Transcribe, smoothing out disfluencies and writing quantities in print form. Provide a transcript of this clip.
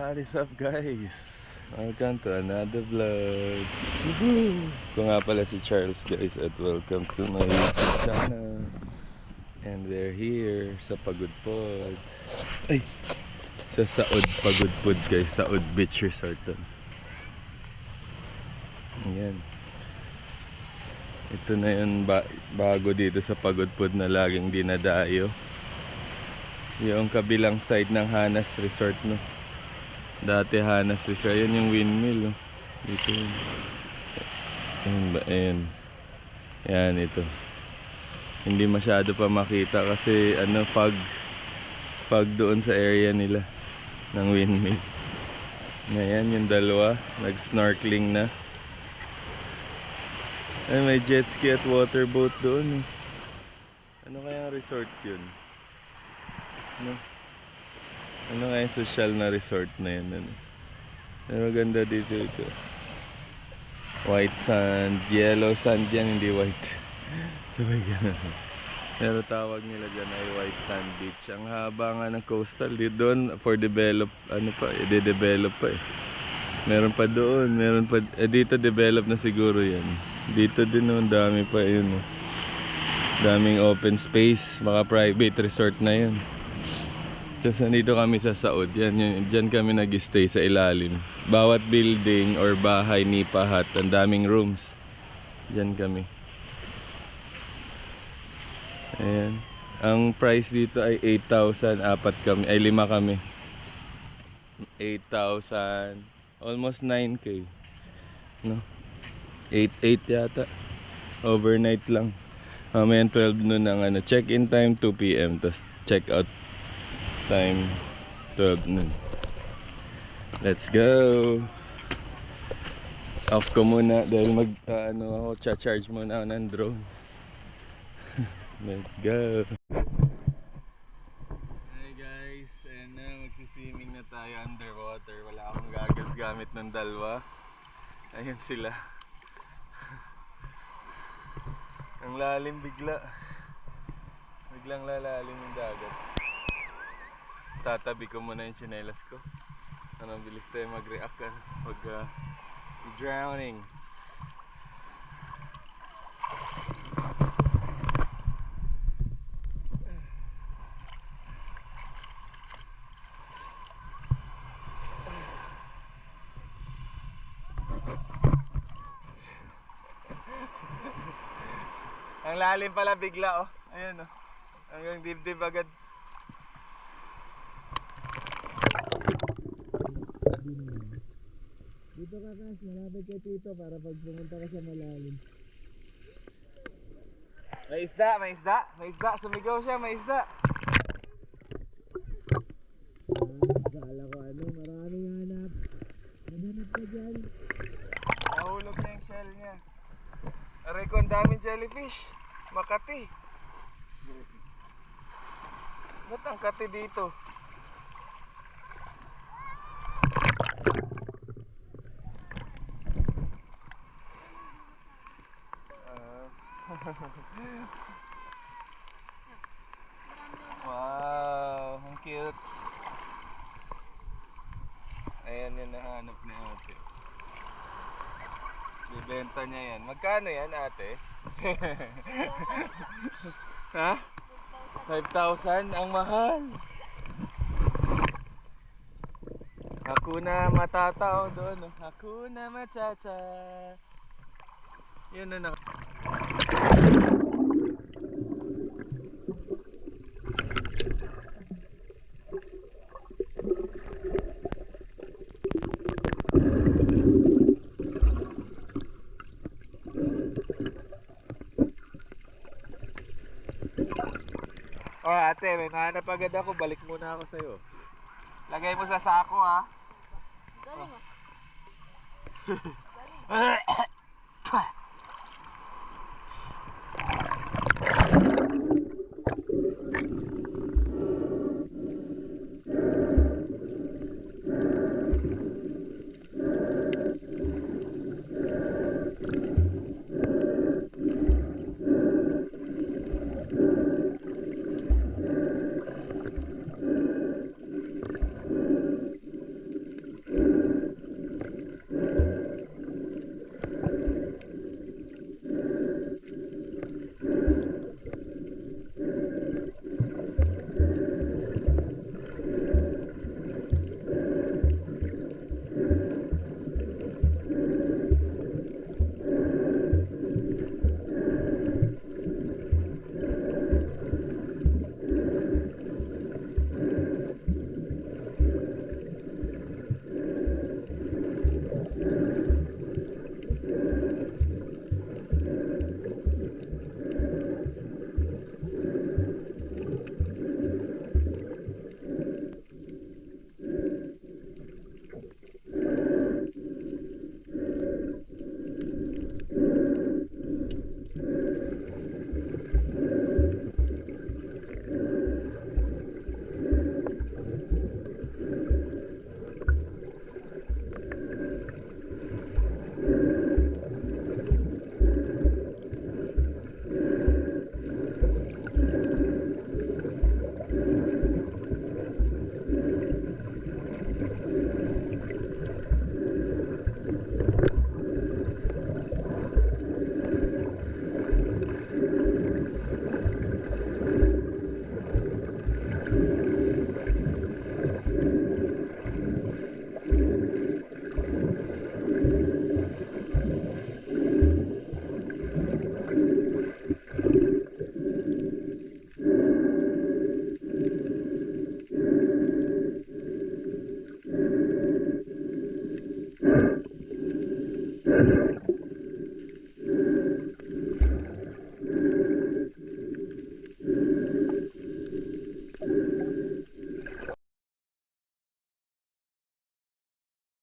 What is up guys? Welcome to another vlog. Ko nga pala si Charles guys at welcome to my YouTube channel. And we're here sa Pagudpod. Ay! Sa Saud Pagudpod guys, Saud Beach Resort. Ayan. Ito na yun bago dito sa Pagudpod na laging dinadayo. Yung kabilang side ng Hanas Resort no. Dati Hanas Resort, yan yung windmill oh. Dito yun. Ayan ba? Ayan. Yan ito. Hindi masyado pa makita kasi ano, fog doon sa area nila ng windmill. Ayan yung dalawa, nag-snorkeling na. Ay, may jet ski at waterboat doon. Ano kaya resort yun? Ano kaya social na resort na yun? Pero maganda dito ito. White sand, yellow sand yan, hindi white. Sabay ganun. Pero tawag nila dyan ay white sand beach. Ang haba nga ng coastal dito doon for develop, ano pa, i-develop pa eh. Meron pa doon, meron pa, dito develop na siguro yan. Dito din naman dami pa yun. Daming open space, baka private resort na yun. Tapos nandito kami sa Saud, dyan kami nag-stay sa ilalim. Bawat building or bahay, nipa hut, ang daming rooms. Dyan kami. Ayan. Ang price dito ay 8,000, apat kami, ay 5 kami. 8,000, almost 9K. No? 8 yata. Overnight lang. Mamayang 12 noon ang ano, check-in time 2 PM, tapos check-out time 12 noon. Let's go. Off ko muna dahil ako cha-charge muna ako ng drone. Let's go. Hi guys, and magsiswimming na tayo underwater. Wala akong goggles gamit ng dalawa. Ayun sila. Ang lalim bigla. Biglang lalalim yung dagat. Tatabi ko muna yung tsinelas ko. Anong bilis tayo mag-react pag drowning. Ang lalim pala bigla oh. Ayan oh. Hanggang dibdib agad. Dito ka Kas, malapit kay Tito para pag pumunta ka sa malalim. May isda, may isda, may isda, sumigaw siya, may isda. Kala ko ano, maraming hanap. Hanap ka dyan. Nahulog na yung shell niya. Aray ko, ang daming jellyfish. Makati. Ba't ang kati dito? Wow, ang cute. Ayan yung nahanap ni ate. Bibenta niya yan. Magkano yan, ate? Ha? 5,000? Ang mahal. Hakuna Matata o doon. Hakuna Matata. Yun na. Oh ate, may nahanap agad ako. Balik muna ako sa'yo. Lagay mo sa sako ha. Galing mo.